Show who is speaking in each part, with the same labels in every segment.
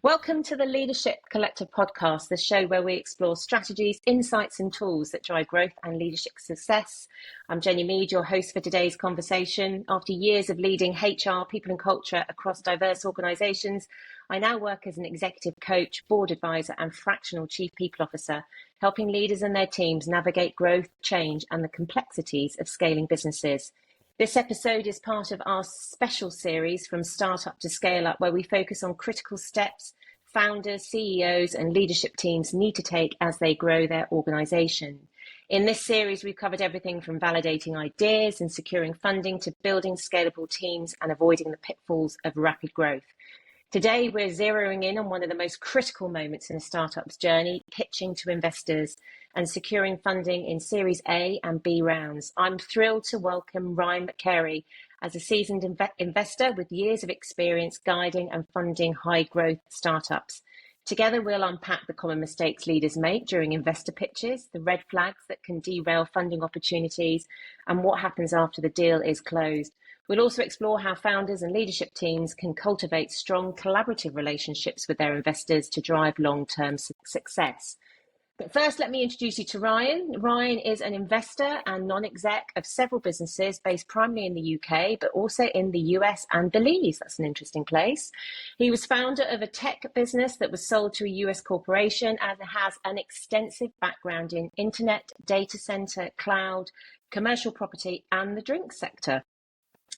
Speaker 1: Welcome to the Leadership Collective podcast, the show where we explore strategies, insights, and tools that drive growth and leadership success. I'm Jenny Mead, your host for today's conversation. After years of leading HR, people and culture across diverse organisations, I now work as an executive coach, board advisor, and fractional chief people officer, helping leaders and their teams navigate growth, change, and the complexities of scaling businesses. This episode is part of our special series From Startup to Scale Up, where we focus on critical steps founders, CEOs, and leadership teams need to take as they grow their organisation. In this series, we've covered everything from validating ideas and securing funding to building scalable teams and avoiding the pitfalls of rapid growth. Today, we're zeroing in on one of the most critical moments in a startup's journey, pitching to investors and securing funding in Series A and B rounds. I'm thrilled to welcome Ryan McCary as a seasoned investor with years of experience guiding and funding high-growth startups. Together, we'll unpack the common mistakes leaders make during investor pitches, the red flags that can derail funding opportunities, and what happens after the deal is closed. We'll also explore how founders and leadership teams can cultivate strong collaborative relationships with their investors to drive long-term success. But first, let me introduce you to Ryan. Ryan is an investor and non-exec of several businesses based primarily in the UK, but also in the US and Belize. That's an interesting place. He was founder of a tech business that was sold to a US corporation and has an extensive background in internet, data center, cloud, commercial property, and the drink sector.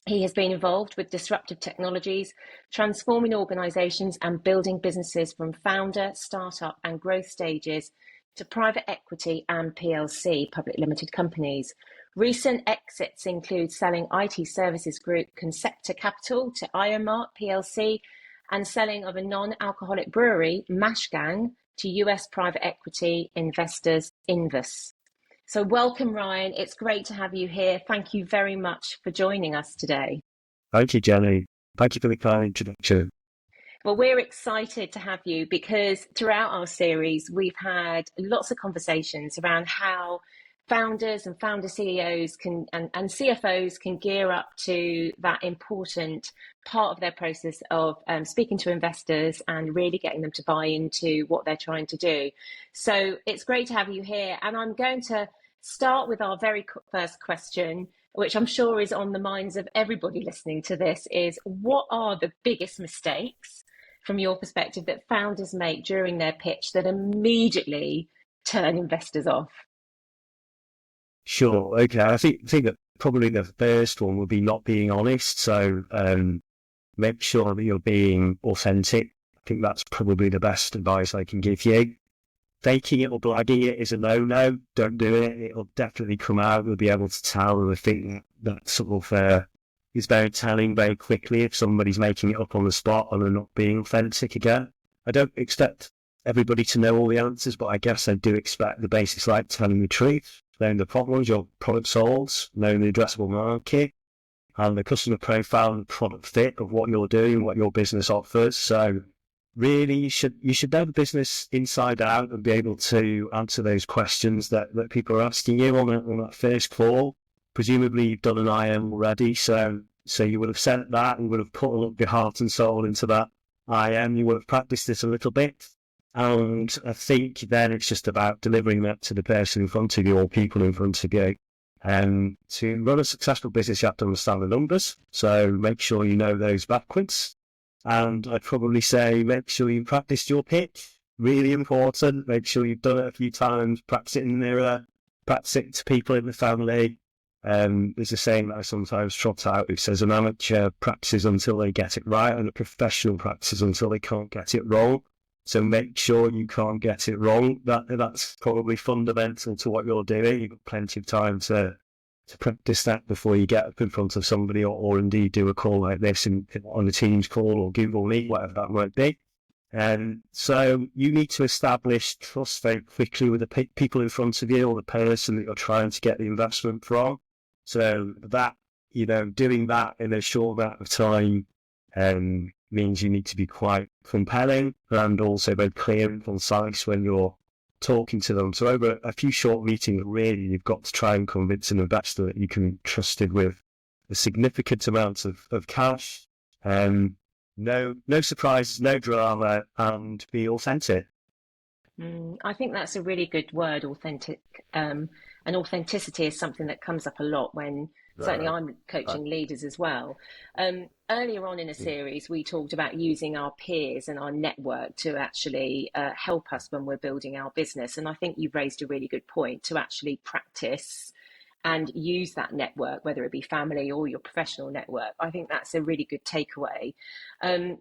Speaker 1: He has been involved with disruptive technologies, transforming organizations and building businesses from founder, startup, and growth stages to private equity and PLC, public limited companies. Recent exits include selling IT services group Concepta Capital to Ironmark PLC and selling of a non-alcoholic brewery, Mashgang, to US private equity investors Invus. So welcome, Ryan. It's great to have you here. Thank you very much for joining us today.
Speaker 2: Thank you, Jenny. Thank you for the kind introduction.
Speaker 1: Well, we're excited to have you because throughout our series, we've had lots of conversations around how founders and founder CEOs can and CFOs can gear up to that important part of their process of speaking to investors and really getting them to buy into what they're trying to do. So it's great to have you here. And I'm going to start with our very first question, which I'm sure is on the minds of everybody listening to this, is what are the biggest mistakes from your perspective that founders make during their pitch that immediately turn investors off?
Speaker 2: Sure. Okay. I think that probably the first one would be not being honest. So make sure that you're being authentic. I think that's probably the best advice I can give you. Faking it or blagging it is a no-no. Don't do it. It'll definitely come out. You'll be able to tell. And I think that sort of is very telling very quickly if somebody's making it up on the spot and they're not being authentic again. I don't expect everybody to know all the answers, but I guess I do expect the basics like telling the truth, knowing the problems your product solves, knowing the addressable market, and the customer profile and product fit of what you're doing, what your business offers. So really, you should know the business inside out and be able to answer those questions that people are asking you on that first call. Presumably you've done an IM already, so you would have sent that and would have put a lot of your heart and soul into that IM. You would have practiced it a little bit. And I think then it's just about delivering that to the person in front of you or people in front of you. To run a successful business, you have to understand the numbers. So make sure you know those backwards. And I'd probably say make sure you practiced your pitch. Really important. Make sure you've done it a few times. Practice it in the mirror. Practice it to people in the family. There's a saying that I sometimes trot out. It says an amateur practices until they get it right and a professional practices until they can't get it wrong. So make sure you can't get it wrong. That's probably fundamental to what you're doing. You've got plenty of time to practice that before you get up in front of somebody or indeed do a call like this on a Teams call or Google Meet, whatever that might be. And so you need to establish trust very quickly with the people in front of you or the person that you're trying to get the investment from. So that, doing that in a short amount of time means you need to be quite compelling and also very clear and concise when you're talking to them. So over a few short meetings, really, you've got to try and convince an investor that you can be trusted with a significant amount of cash. no surprises, no drama, and be authentic.
Speaker 1: I think that's a really good word, authentic. And authenticity is something that comes up a lot when certainly
Speaker 2: Uh,
Speaker 1: I'm
Speaker 2: uh,
Speaker 1: coaching leaders as well. Earlier on in a series, we talked about using our peers and our network to actually help us when we're building our business. And I think you've raised a really good point to actually practice and use that network, whether it be family or your professional network. I think that's a really good takeaway.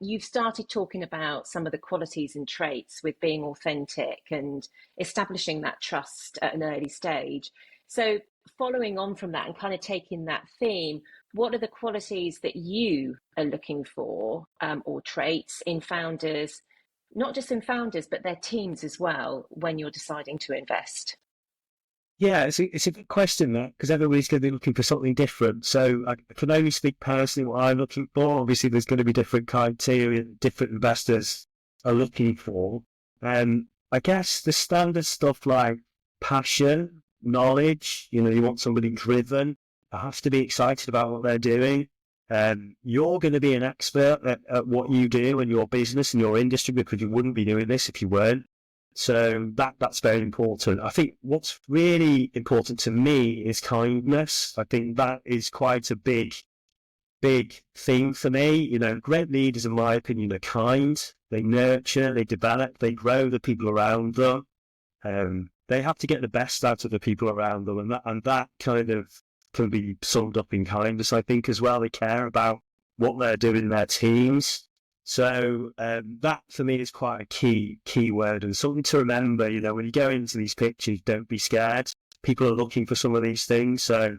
Speaker 1: You've started talking about some of the qualities and traits with being authentic and establishing that trust at an early stage. So, following on from that and kind of taking that theme, what are the qualities that you are looking for or traits in founders, not just in founders, but their teams as well, when you're deciding to invest?
Speaker 2: Yeah, it's a good question that because everybody's going to be looking for something different. So I can only speak personally what I'm looking for. Obviously, there's going to be different criteria different investors are looking for. I guess the standard stuff like passion, knowledge. You want somebody driven. They have to be excited about what they're doing. You're going to be an expert at what you do in your business and your industry because you wouldn't be doing this if you weren't. So that's very important. I think what's really important to me is kindness. I think that is quite a big thing for me. Great leaders, in my opinion, are kind. They nurture, they develop, they grow the people around them. They have to get the best out of the people around them, and that kind of can be summed up in kindness, I think, as well. They care about what they're doing in their teams. So that for me is quite a key word and something to remember. When you go into these pitches, don't be scared. People are looking for some of these things. So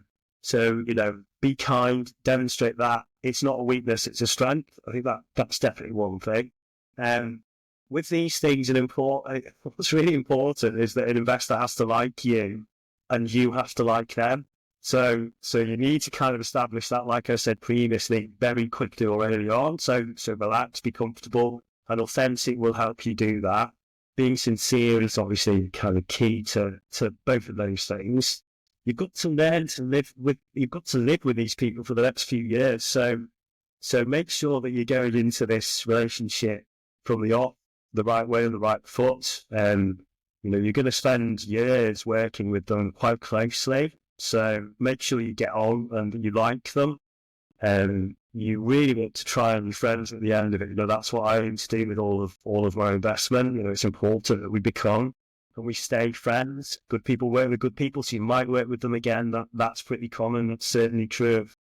Speaker 2: be kind, demonstrate that it's not a weakness, it's a strength. I think that's definitely one thing. Um, with these things, what's really important is that an investor has to like you, and you have to like them. So you need to kind of establish that, like I said previously, very quickly or early on. So relax, be comfortable, and authentic will help you do that. Being sincere is obviously kind of key to both of those things. You've got to learn to you've got to live with these people for the next few years. So make sure that you're going into this relationship from the off, the right way and the right foot. You're going to spend years working with them quite closely. So make sure you get on and you like them. You really want to try and be friends at the end of it. That's what I aim to do with all of my investment. It's important that we become and we stay friends. Good people work with good people, so you might work with them again. That's pretty common. That's certainly true of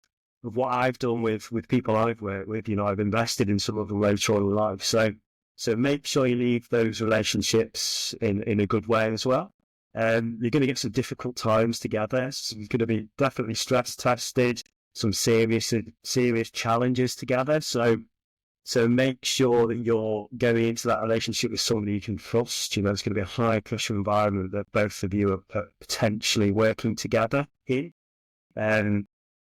Speaker 2: what I've done with people I've worked with. I've invested in some of them later on in life. So make sure you leave those relationships in a good way as well. You're going to get some difficult times together. So you're going to be definitely stress tested, some serious challenges together. So make sure that you're going into that relationship with somebody you can trust. It's going to be a high pressure environment that both of you are potentially working together in. And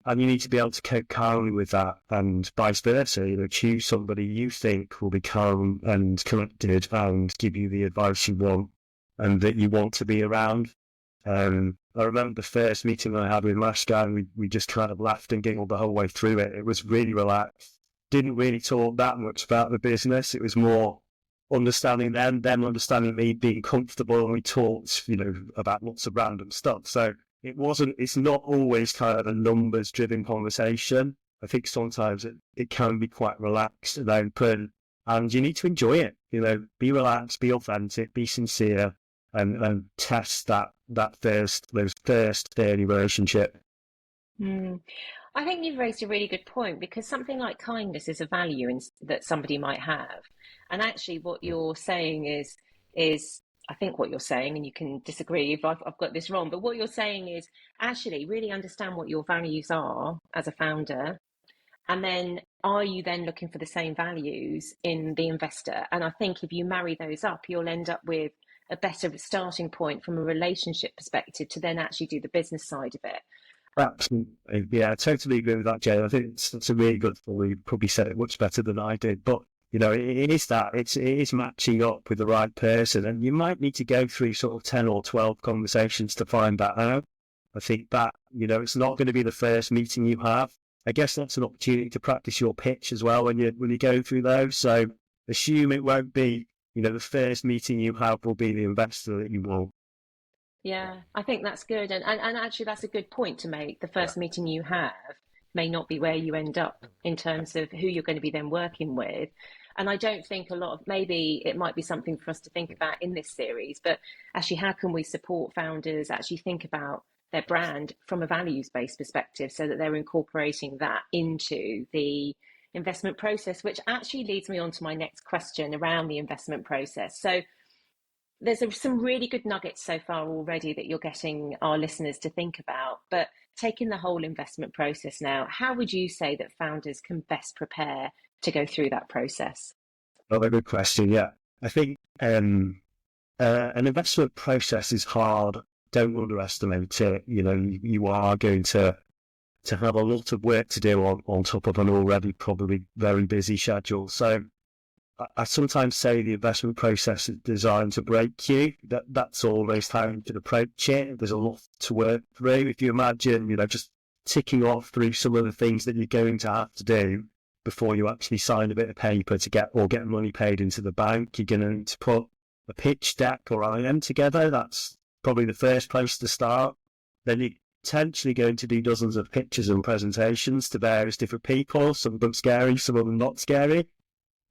Speaker 2: you need to be able to cope calmly with that, and vice versa. Choose somebody you think will be calm and collected and give you the advice you want and that you want to be around. I remember the first meeting I had with Mashka, and we just kind of laughed and giggled the whole way through it. It was really relaxed. Didn't really talk that much about the business. It was more understanding them understanding me, being comfortable, and we talked, about lots of random stuff. So it's not always kind of a numbers driven conversation. I think sometimes it can be quite relaxed and open, and you need to enjoy it. Be relaxed, be authentic, be sincere, and test those first early relationship.
Speaker 1: Mm. I think you've raised a really good point because something like kindness is a value that somebody might have, and actually, what you're saying is I think what you're saying, and you can disagree if I've got this wrong, but what you're saying is actually really understand what your values are as a founder, and then are you then looking for the same values in the investor? And I think if you marry those up, you'll end up with a better starting point from a relationship perspective to then actually do the business side of it.
Speaker 2: Absolutely. Yeah, I totally agree with that, Jay. I think it's a really good thought. You probably said it much better than I did. But, it is that. It is matching up with the right person. And you might need to go through sort of 10 or 12 conversations to find that out. I think that, it's not going to be the first meeting you have. I guess that's an opportunity to practice your pitch as well when you go through those. So assume it won't be, the first meeting you have will be the investor that you want.
Speaker 1: Yeah, I think that's good. And actually, that's a good point to make. The
Speaker 2: Yeah.
Speaker 1: first meeting you have may not be where you end up in terms of who you're going to be then working with. And I don't think a lot of, maybe it might be something for us to think about in this series, but actually, how can we support founders actually think about their brand from a values-based perspective so that they're incorporating that into the investment process, which actually leads me on to my next question around the investment process. So, there's some really good nuggets so far already that you're getting our listeners to think about. But taking the whole investment process now, how would you say that founders can best prepare to go through that process?
Speaker 2: Another good question. Yeah, I think an investment process is hard. Don't underestimate it. You are going to have a lot of work to do on top of an already probably very busy schedule. So I sometimes say the investment process is designed to break you. That's almost how you should approach it. There's a lot to work through. If you imagine, just ticking off through some of the things that you're going to have to do before you actually sign a bit of paper to get money paid into the bank, you're going to need to put a pitch deck or IM together. That's probably the first place to start. Then you're potentially going to do dozens of pitches and presentations to various different people. Some of them scary, some of them not scary.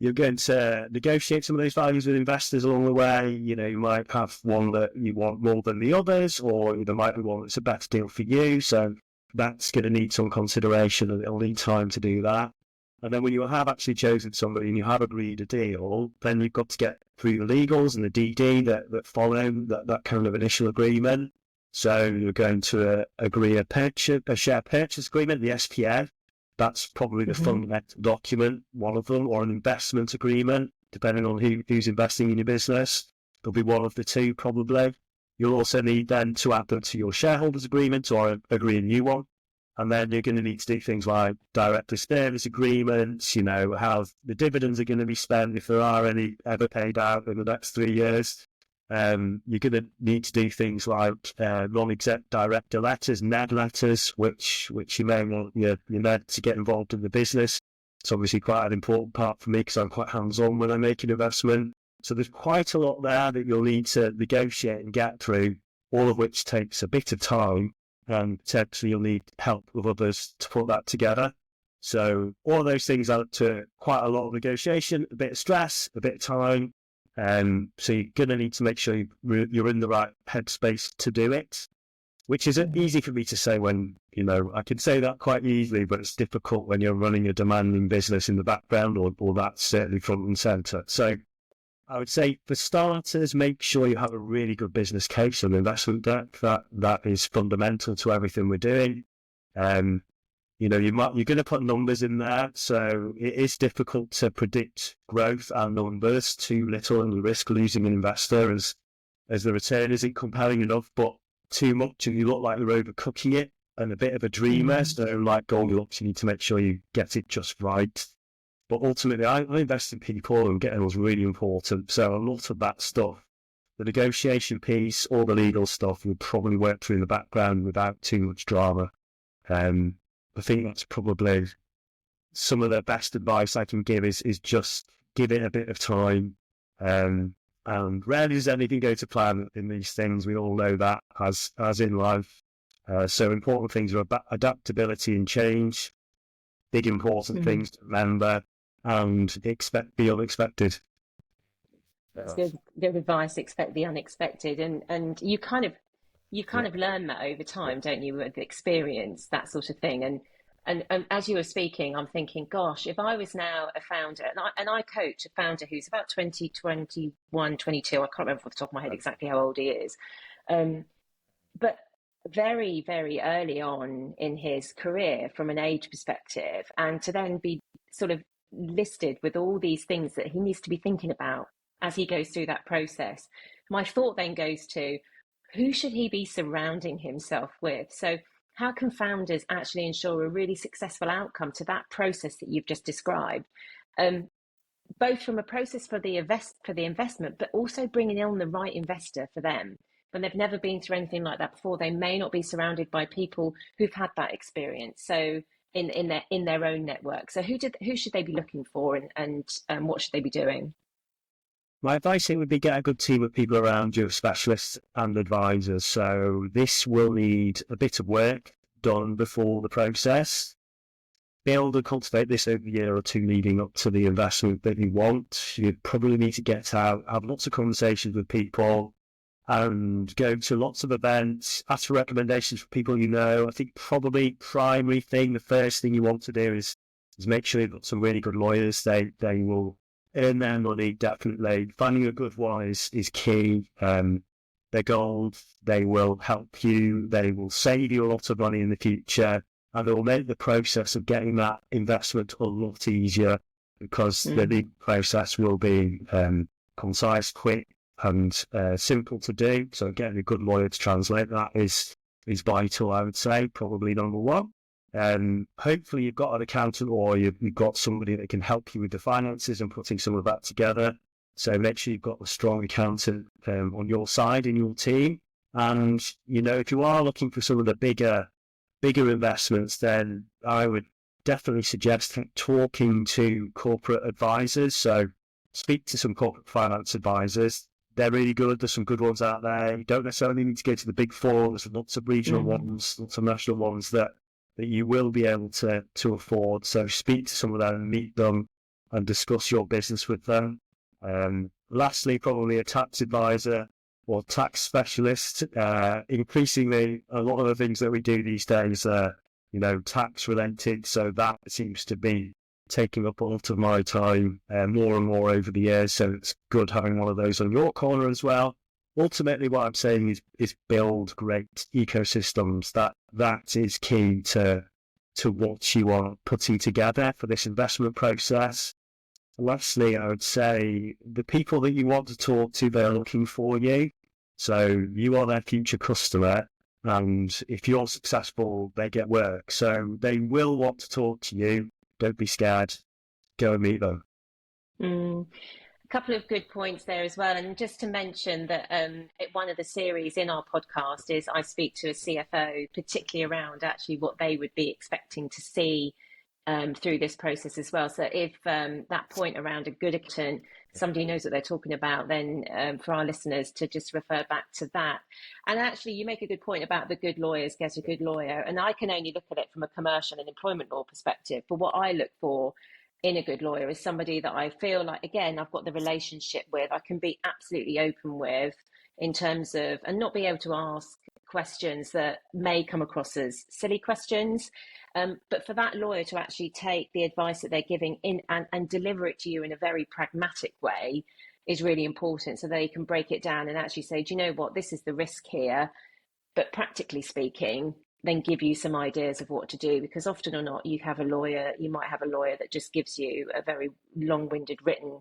Speaker 2: You're going to negotiate some of those values with investors along the way. You might have one that you want more than the others, or there might be one that's a better deal for you. So that's going to need some consideration, and it'll need time to do that. And then when you have actually chosen somebody and you have agreed a deal, then you've got to get through the legals and the DD that follow that kind of initial agreement. So you're going to agree a share purchase agreement, the SPA. That's probably the fundamental document, one of them, or an investment agreement, depending on who's investing in your business. There'll be one of the two, probably. You'll also need then to add them to your shareholders agreement or agree a new one. And then you're going to need to do things like director service agreements, how the dividends are going to be spent if there are any ever paid out in the next 3 years. You're going to need to do things like non-exec director letters, NED letters, which you may want your NED to get involved in the business. It's obviously quite an important part for me because I'm quite hands-on when I make an investment. So there's quite a lot there that you'll need to negotiate and get through, all of which takes a bit of time, and potentially you'll need help with others to put that together. So all of those things add up to quite a lot of negotiation, a bit of stress, a bit of time. So you're going to need to make sure you're in the right headspace to do it, which isn't easy for me to say when, I can say that quite easily, but it's difficult when you're running a demanding business in the background, or that's certainly front and centre. So I would say for starters, make sure you have a really good business case and investment deck. That is fundamental to everything we're doing. You're going to put numbers in there, so it is difficult to predict growth and numbers too little, and you risk losing an investor as the return isn't compelling enough. But too much, and you look like you're overcooking it and a bit of a dreamer. So like Goldilocks, you need to make sure you get it just right. But ultimately, I invest in people, and getting was really important. So a lot of that stuff, the negotiation piece, all the legal stuff, will probably work through in the background without too much drama. I think that's probably some of the best advice I can give is just give it a bit of time. And rarely does anything go to plan in these things. We all know that as in life. So important things are adaptability and change, big important things to remember, and be unexpected.
Speaker 1: That's good advice. Expect the unexpected, and you kind of learn that over time, don't you, with experience, that sort of thing. And as you were speaking, I'm thinking, gosh, if I was now a founder, and I coach a founder who's about 20, 21, 22, I can't remember off the top of my head exactly how old he is, but very, very early on in his career from an age perspective, and to then be sort of listed with all these things that he needs to be thinking about as he goes through that process. My thought then goes to, who should he be surrounding himself with? So how can founders actually ensure a really successful outcome to that process that you've just described? Both from a process for the investment, but also bringing in the right investor for them. When they've never been through anything like that before, they may not be surrounded by people who've had that experience. So in their own network. So who should they be looking for, and what should they be doing?
Speaker 2: My advice here would be get a good team of people around you, specialists and advisors. So this will need a bit of work done before the process. Build and cultivate this over a year or two leading up to the investment that you want. You probably need to get out, have lots of conversations with people, and go to lots of events, ask for recommendations for people you know. I think probably primary thing, the first thing you want to do is make sure you've got some really good lawyers. They will earn their money, definitely. Finding a good one is key. They're gold. They will help you. They will save you a lot of money in the future, and it will make the process of getting that investment a lot easier, because the legal process will be concise, quick, and simple to do. So getting a good lawyer to translate that is vital, I would say, probably number one. Hopefully you've got an accountant, or you've got somebody that can help you with the finances and putting some of that together. So make sure you've got a strong accountant on your side in your team. And, if you are looking for some of the bigger investments, then I would definitely suggest talking to corporate advisors. So speak to some corporate finance advisors. They're really good. There's some good ones out there. You don't necessarily need to go to the big four. There's lots of regional ones, lots of national ones that you will be able to afford. So speak to some of them and meet them and discuss your business with them. Lastly, probably a tax advisor or tax specialist. Increasingly, a lot of the things that we do these days are, tax related. So that seems to be taking up a lot of my time more and more over the years. So it's good having one of those on your corner as well. Ultimately, what I'm saying is build great ecosystems. That is key to what you are putting together for this investment process. Lastly, I would say the people that you want to talk to, they're looking for you. So you are their future customer, and if you're successful, they get work. So they will want to talk to you. Don't be scared. Go and meet them.
Speaker 1: A couple of good points there as well. And just to mention that one of the series in our podcast is I speak to a CFO, particularly around actually what they would be expecting to see through this process as well. So if that point around a good accountant, somebody knows what they're talking about, then for our listeners to just refer back to that. And actually, you make a good point about the good lawyers get a good lawyer. And I can only look at it from a commercial and employment law perspective. But what I look for in a good lawyer is somebody that I feel like, again, I've got the relationship with, I can be absolutely open with in terms of, and not be able to ask questions that may come across as silly questions. But for that lawyer to actually take the advice that they're giving in and deliver it to you in a very pragmatic way is really important, so they can break it down and actually say, do you know what, this is the risk here, but practically speaking, then give you some ideas of what to do. Because often or not, you might have a lawyer that just gives you a very long-winded written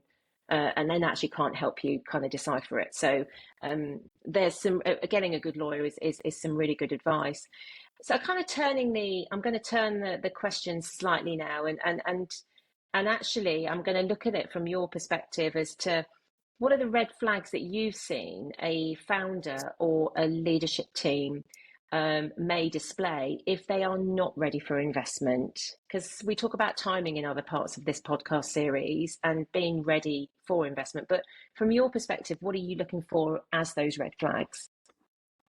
Speaker 1: and then actually can't help you kind of decipher it. So there's some getting a good lawyer is some really good advice. So kind of I'm going to turn the question slightly now, and actually I'm going to look at it from your perspective as to what are the red flags that you've seen a founder or a leadership team may display if they are not ready for investment. Because we talk about timing in other parts of this podcast series and being ready for investment. But from your perspective, what are you looking for as those red flags?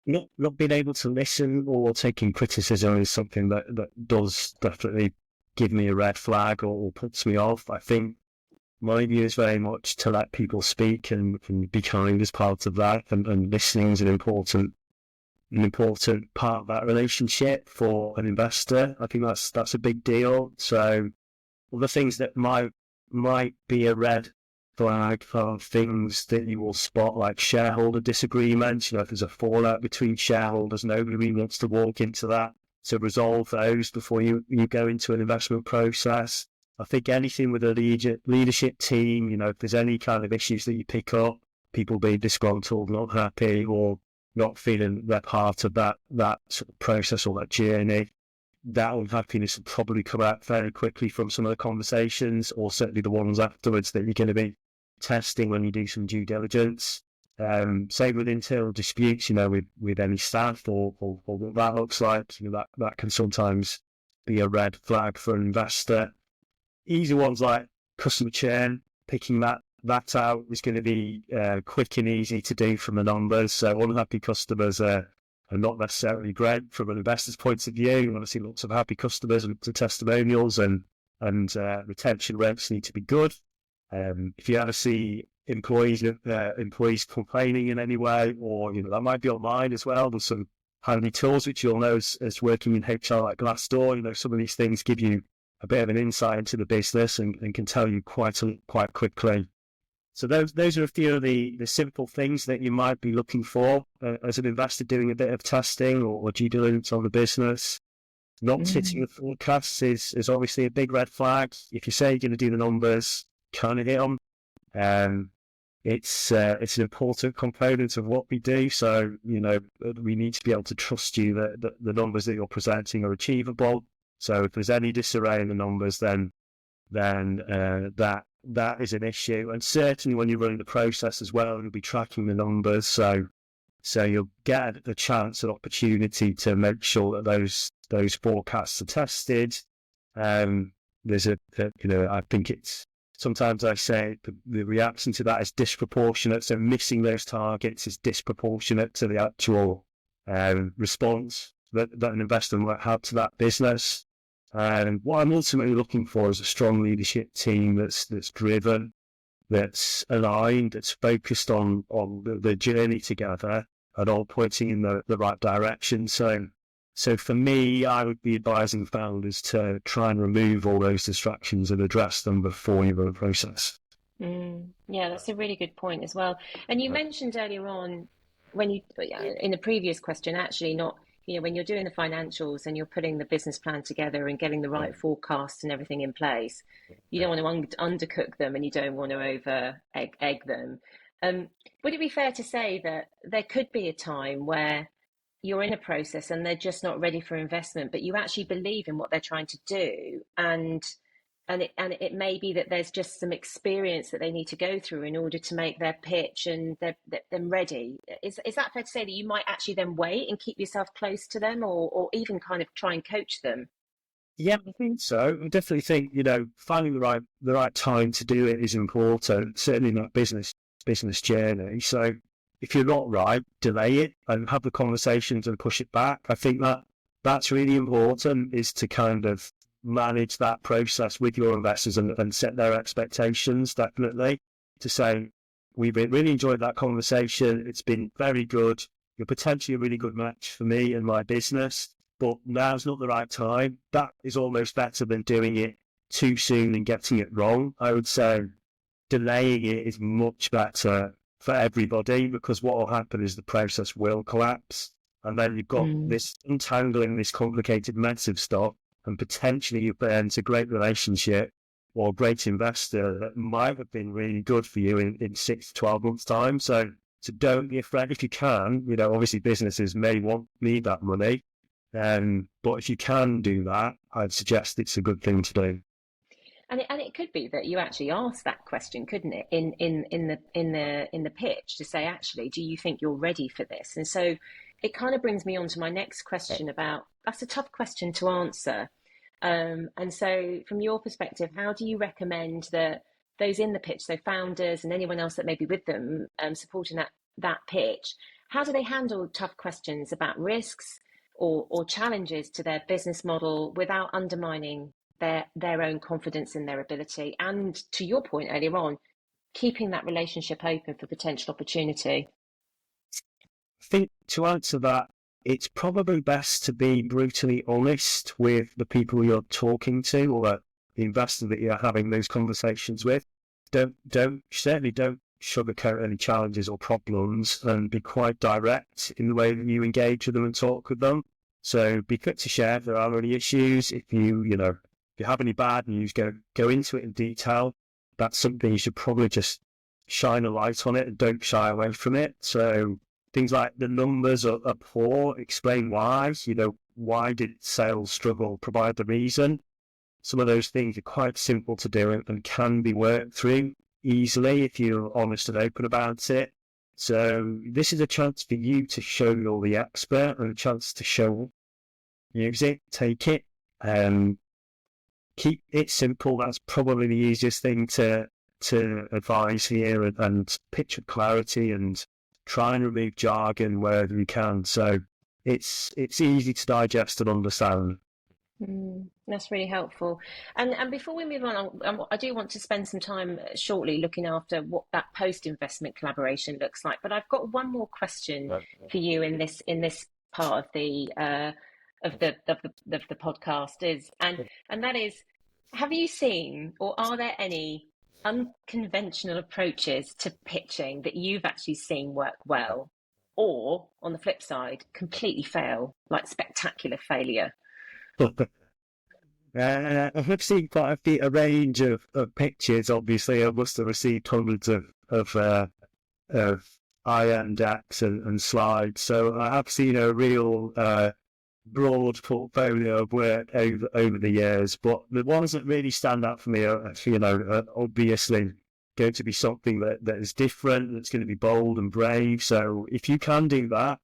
Speaker 2: Not being able to listen or taking criticism is something that does definitely give me a red flag or puts me off. I think my view is very much to let people speak and be kind as part of that, and listening is an important part of that relationship for an investor. I think that's a big deal. So the things that might be a red flag are things that you will spot, like shareholder disagreements. If there's a fallout between shareholders, nobody really wants to walk into that. So resolve those before you go into an investment process. I think anything with a leadership team, if there's any kind of issues that you pick up, people being disgruntled, not happy, or not feeling they're part of that sort of process or that journey, that unhappiness will probably come out very quickly from some of the conversations, or certainly the ones afterwards that you're going to be testing when you do some due diligence. Same with internal disputes, with any staff or what that looks like. That can sometimes be a red flag for an investor. Easy ones like customer churn, picking that out is going to be quick and easy to do from the numbers. So unhappy customers are not necessarily great from an investor's point of view. You want to see lots of happy customers and testimonials, and retention rates need to be good. If you ever see employees complaining in any way, or that might be online as well, there's some handy tools which you'll know as working in HR like Glassdoor. Some of these things give you a bit of an insight into the business and can tell you quite quickly. So those are a few of the simple things that you might be looking for as an investor doing a bit of testing or due diligence on the business. Not hitting the forecasts is obviously a big red flag. If you say you're going to do the numbers, kind of hit them. It's an important component of what we do. So we need to be able to trust you that the numbers that you're presenting are achievable. So if there's any disarray in the numbers, then that is an issue. And certainly when you're running the process as well, you'll be tracking the numbers. So you'll get the chance and opportunity to make sure that those forecasts are tested. There's I think it's sometimes I say the reaction to that is disproportionate. So missing those targets is disproportionate to the actual response that an investor might have to that business. And what I'm ultimately looking for is a strong leadership team that's driven, that's aligned, that's focused on the journey together and all pointing in the right direction. So for me, I would be advising founders to try and remove all those distractions and address them before you run a process.
Speaker 1: Yeah, that's a really good point as well. And you mentioned earlier on in the previous question, actually not, when you're doing the financials and you're putting the business plan together and getting the right forecasts and everything in place, you don't want to undercook them and you don't want to over egg them. Would it be fair to say that there could be a time where you're in a process and they're just not ready for investment, but you actually believe in what they're trying to do, and it may be that there's just some experience that they need to go through in order to make their pitch and them ready? Is that fair to say that you might actually then wait and keep yourself close to them, or even kind of try and coach them?
Speaker 2: Yeah, I think so. I definitely think finding the right time to do it is important, certainly in that business journey. So if you're not right, delay it and have the conversations and push it back. I think that's really important, is to kind of manage that process with your investors and set their expectations, definitely, to say, we've really enjoyed that conversation. It's been very good. You're potentially a really good match for me and my business, but now's not the right time. That is almost better than doing it too soon and getting it wrong. I would say delaying it is much better for everybody, because what will happen is the process will collapse, and then you've got this untangling this complicated mess of stuff, and potentially you've burnt a great relationship or a great investor that might have been really good for you in 6 to 12 months' time. So don't be afraid if you can. Obviously businesses need that money, but if you can do that, I'd suggest it's a good thing to do.
Speaker 1: And it could be that you actually ask that question, couldn't it, in the pitch, to say, actually, do you think you're ready for this? And so it kind of brings me on to my next question about, that's a tough question to answer. And so from your perspective, how do you recommend that those in the pitch, so founders and anyone else that may be with them supporting that pitch, how do they handle tough questions about risks or challenges to their business model without undermining their own confidence in their ability, and, to your point earlier on, keeping that relationship open for potential opportunity?
Speaker 2: I think to answer that, it's probably best to be brutally honest with the people you're talking to, or the investor that you're having those conversations with. Certainly don't sugarcoat any challenges or problems, and be quite direct in the way that you engage with them and talk with them. So be quick to share if there are any issues. If you have any bad news, go into it in detail. That's something you should probably just shine a light on it and don't shy away from it. So things like the numbers are poor, explain why. Why did sales struggle? Provide the reason. Some of those things are quite simple to do and can be worked through easily if you're honest and open about it. So this is a chance for you to show you're the expert, and a chance to show, use it, take it. Um, keep it simple. That's probably the easiest thing to advise here, and picture clarity, and try and remove jargon wherever you can. So it's easy to digest and understand.
Speaker 1: That's really helpful. And before we move on, I do want to spend some time shortly looking after what that post-investment collaboration looks like. But I've got one more question for you in this part of the podcast and that is, have you seen or are there any unconventional approaches to pitching that you've actually seen work well, or on the flip side, completely fail, like spectacular failure?
Speaker 2: I've seen quite a range of pictures. Obviously, I must have received hundreds of IM decks and slides. So I have seen a real broad portfolio of work over the years. But the ones that really stand out for me are obviously going to be something that is different, that's going to be bold and brave. So if you can do that,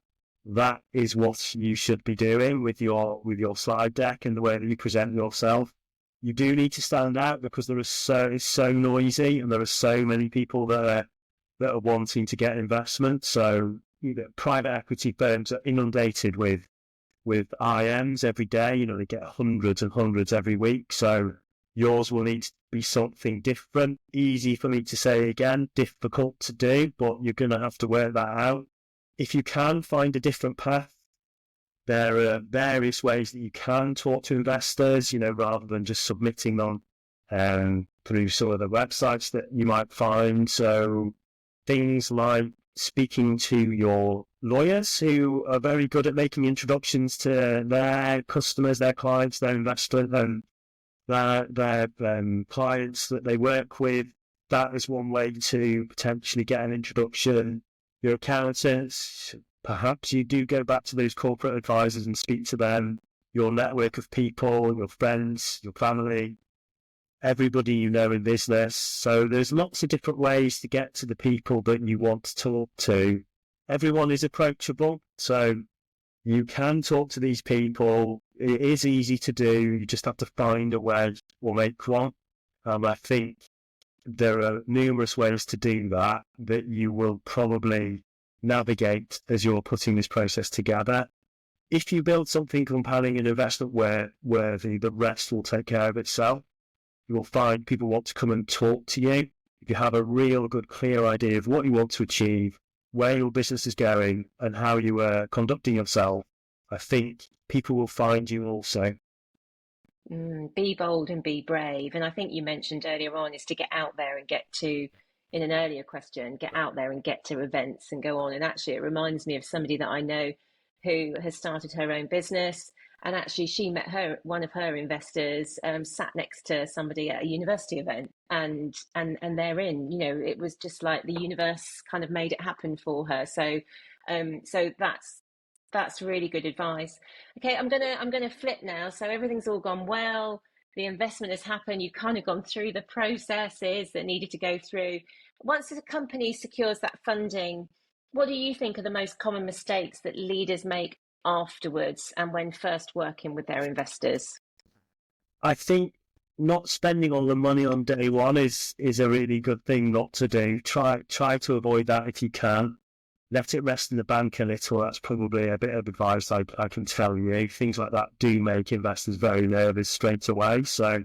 Speaker 2: that is what you should be doing with your slide deck and the way that you present yourself. You do need to stand out because it's so noisy, and there are so many people that are wanting to get investment. So private equity firms are inundated with IMs every day. They get hundreds and hundreds every week. So yours will need to be something different. Easy for me to say again, difficult to do, but you're going to have to work that out. If you can find a different path, there are various ways that you can talk to investors, rather than just submitting them through some of the websites that you might find. So things like speaking to your lawyers, who are very good at making introductions to their customers, their clients, their investors, and their clients that they work with. That is one way to potentially get an introduction. Your accountants, perhaps you do go back to those corporate advisors and speak to them, your network of people, your friends, your family, everybody you know in business. So there's lots of different ways to get to the people that you want to talk to. Everyone is approachable, so you can talk to these people. It is easy to do. You just have to find a way or make one. I think there are numerous ways to do that you will probably navigate as you're putting this process together. If you build something compelling and investment worthy, the rest will take care of itself. You will find people want to come and talk to you. If you have a real good, clear idea of what you want to achieve, where your business is going, and how you are conducting yourself, I think people will find you also.
Speaker 1: Be bold and be brave. And I think you mentioned earlier on is to get out there and in an earlier question, get out there and get to events and go on. And actually, it reminds me of somebody that I know who has started her own business. And actually, she met one of her investors, sat next to somebody at a university event, and they're in. It was just like the universe kind of made it happen for her. So that's really good advice. Okay, I'm gonna flip now. So everything's all gone well. The investment has happened. You've kind of gone through the processes that needed to go through. Once a company secures that funding, what do you think are the most common mistakes that leaders make afterwards and when first working with their investors?
Speaker 2: I think not spending all the money on day one is a really good thing not to do. Try to avoid that if you can. Let it rest in the bank a little. That's probably a bit of advice I can tell you. Things like that do make investors very nervous straight away. So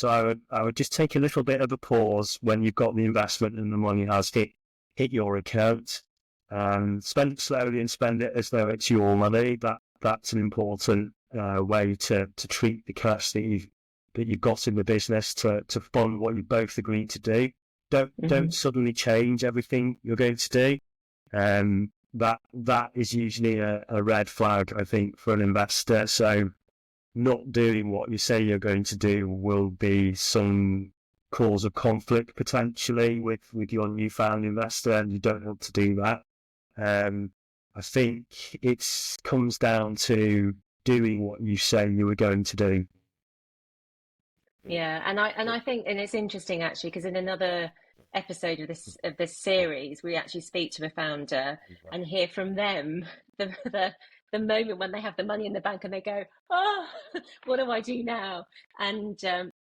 Speaker 2: I would just take a little bit of a pause when you've got the investment and the money has hit your account. Spend it slowly and spend it as though it's your money. That's an important way to treat the cash that you've got in the business to fund what you both agreed to do. Don't suddenly change everything you're going to do. That is usually a red flag, I think, for an investor. So not doing what you say you're going to do will be some cause of conflict potentially with your newfound investor, and you don't want to do that. I think it comes down to doing what you say you were going to do.
Speaker 1: Yeah, and I think, and it's interesting actually, because in another episode of this series, we actually speak to a founder and hear from them the the moment when they have the money in the bank and they go, oh, what do I do now? And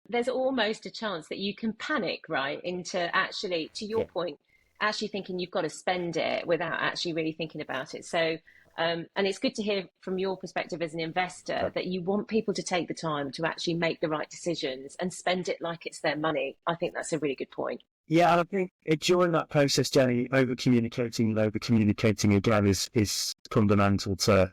Speaker 1: there's almost a chance that you can panic, right, into actually, to your
Speaker 2: Yeah.
Speaker 1: point, actually thinking you've got to spend it without actually really thinking about it. So, and it's good to hear from your perspective as an investor that you want people to take the time to actually make the right decisions and spend it like it's their money. I think that's a really good point.
Speaker 2: Yeah, and I think during that process, Jenny, over communicating again is fundamental to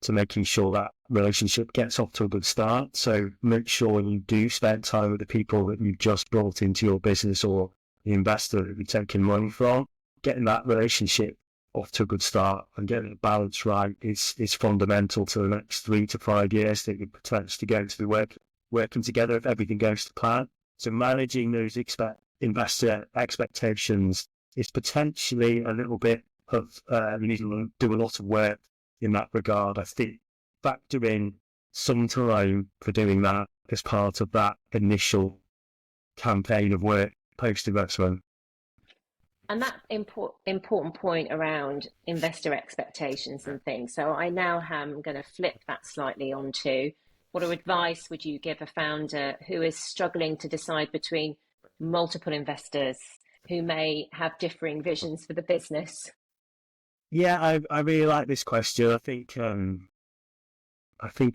Speaker 2: making sure that relationship gets off to a good start. So make sure you do spend time with the people that you've just brought into your business or the investor that you're taking money from. Getting that relationship off to a good start and getting the balance right is fundamental to the next 3 to 5 years that you're potentially going to be working together if everything goes to plan. So managing those investor expectations is potentially a little bit of, you need to do a lot of work in that regard. I think factor in some time for doing that as part of that initial campaign of work post-investment.
Speaker 1: And that important point around investor expectations and things. So I now am going to flip that slightly onto what advice would you give a founder who is struggling to decide between multiple investors who may have differing visions for the business?
Speaker 2: Yeah, I really like this question. I think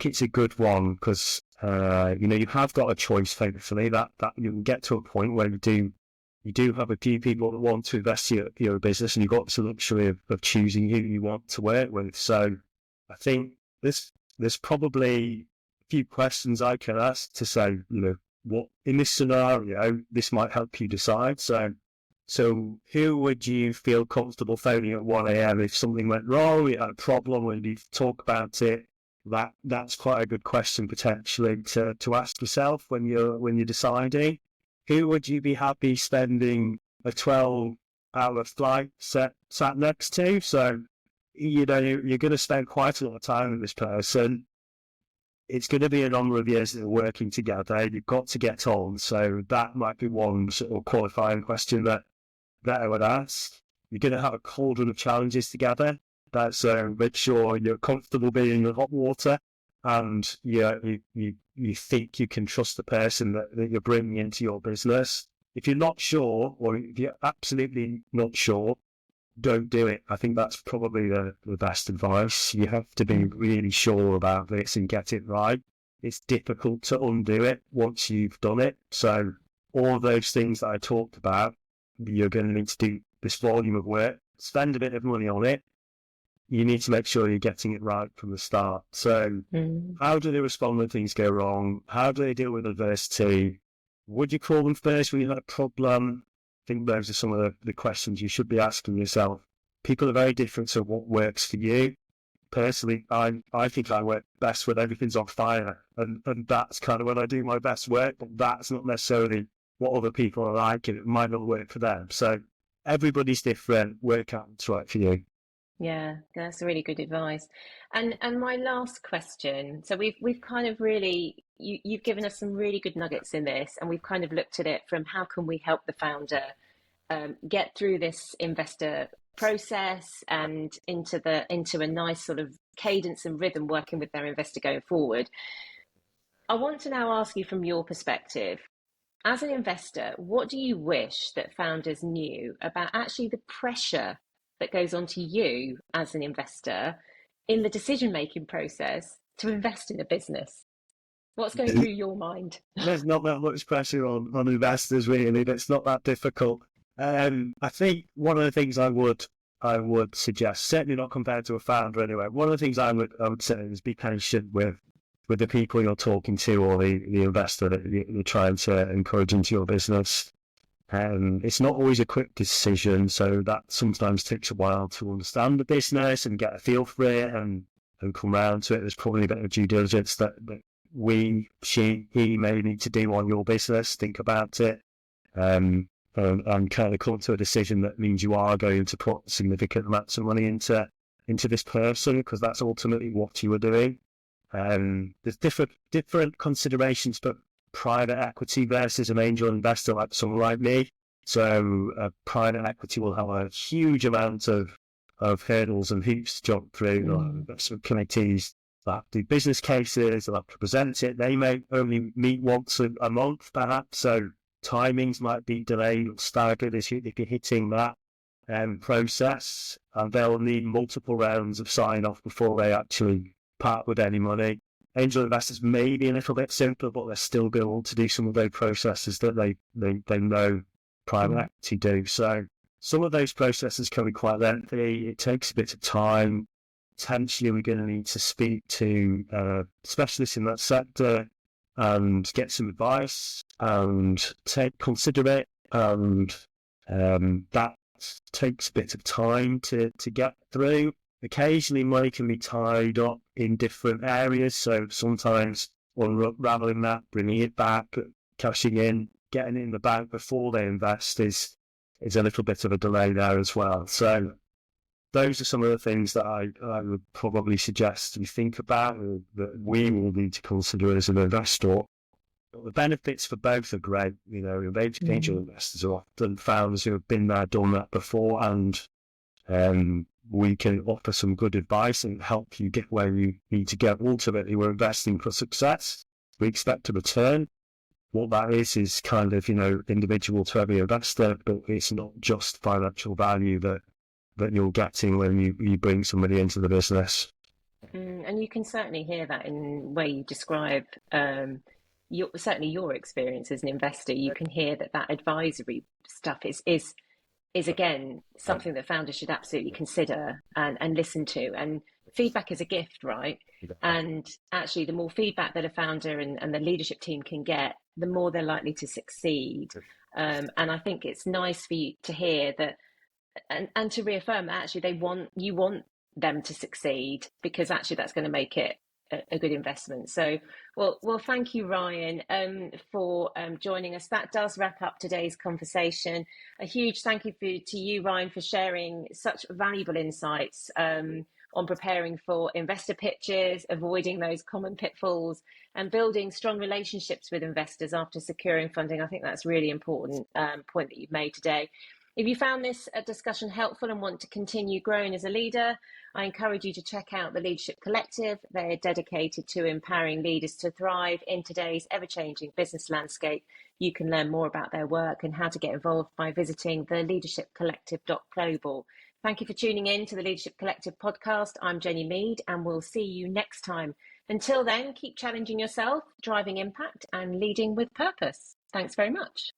Speaker 2: it's a good one because you have got a choice. Thankfully, that you can get to a point where you do have a few people that want to invest in your business, and you've got the luxury of choosing who you want to work with. So I think there's probably a few questions I can ask to say, what in this scenario, this might help you decide. So who would you feel comfortable phoning at 1 a.m. if something went wrong, you had a problem, we need to talk about it? That's quite a good question potentially to ask yourself when you're deciding. Who would you be happy spending a 12-hour flight sat next to? So, you're going to spend quite a lot of time with this person. It's going to be a number of years that we're working together. You've got to get on. So that might be one sort of qualifying question that I would ask. You're going to have a cauldron of challenges together. That's make sure you're comfortable being in hot water, and you think you can trust the person that you're bringing into your business. If you're not sure, or if you're absolutely not sure, don't do it. I think that's probably the best advice. You have to be really sure about this and get it right. It's difficult to undo it once you've done it. So all those things that I talked about, you're going to need to do this volume of work, spend a bit of money on it. You need to make sure you're getting it right from the start. So how do they respond when things go wrong? How do they deal with adversity? Would you call them first when you had a problem? I think those are some of the questions you should be asking yourself. People are very different to what works for you. Personally, I think I work best when everything's on fire, and that's kind of when I do my best work, but that's not necessarily what other people are like, and it might not work for them. So everybody's different. Work out what's right for you.
Speaker 1: Yeah, that's really good advice. And my last question, so we've kind of really you've given us some really good nuggets in this, and we've kind of looked at it from how can we help the founder get through this investor process and into a nice sort of cadence and rhythm working with their investor going forward. I want to now ask you from your perspective, as an investor, what do you wish that founders knew about actually the pressure that goes onto you as an investor in the decision-making process to invest in a business? What's going through your mind?
Speaker 2: There's not that much pressure on investors, really. It's not that difficult. I think one of the things I would suggest, certainly not compared to a founder anyway, one of the things I would say is be patient with the people you're talking to or the investor that you're trying to encourage into your business. It's not always a quick decision, so that sometimes takes a while to understand the business and get a feel for it and come round to it. There's probably a bit of due diligence that he may need to do on your business. Think about it, and kind of come to a decision that means you are going to put significant amounts of money into this person, because that's ultimately what you are doing. There's different considerations for private equity versus an angel investor like someone like me. So private equity will have a huge amount of of hurdles and hoops to jump through. Like investment committees that do business cases, that have to present it. They may only meet once a month, perhaps. So timings might be delayed or staggered if you're hitting that process, and they'll need multiple rounds of sign off before they actually part with any money. Angel investors may be a little bit simpler, but they're still going to want to do some of those processes that they know private equity do. So some of those processes can be quite lengthy. It takes a bit of time. Potentially, we're going to need to speak to specialists in that sector and get some advice and consider it. And that takes a bit of time to get through. Occasionally, money can be tied up in different areas. So sometimes unraveling that, bringing it back, cashing in, getting it in the bank before they invest is a little bit of a delay there as well. So those are some of the things that I would probably suggest we think about, that we will need to consider as an investor. But the benefits for both are great. You know, angel investors are often founders who have been there, done that before, and we can offer some good advice and help you get where you need to get. Ultimately, we're investing for success. We expect a return. What that is kind of, individual to every investor, but it's not just financial value that you're getting when you bring somebody into the business.
Speaker 1: And you can certainly hear that in the way you describe certainly your experience as an investor. You can hear that advisory stuff is again something that founders should absolutely consider and listen to. And feedback is a gift, right? And actually, the more feedback that a founder and the leadership team can get, the more they're likely to succeed. And I think it's nice for you to hear that and to reaffirm that actually you want them to succeed, because actually that's going to make it a good investment. So, well, thank you, Ryan, for joining us. That does wrap up today's conversation. A huge thank you to you, Ryan, for sharing such valuable insights on preparing for investor pitches, avoiding those common pitfalls, and building strong relationships with investors after securing funding. I think that's a really important point that you've made today. If you found this discussion helpful and want to continue growing as a leader, I encourage you to check out the Leadership Collective. They're dedicated to empowering leaders to thrive in today's ever-changing business landscape. You can learn more about their work and how to get involved by visiting theleadershipcollective.global. Thank you for tuning in to the Leadership Collective podcast. I'm Jenny Mead, and we'll see you next time. Until then, keep challenging yourself, driving impact, and leading with purpose. Thanks very much.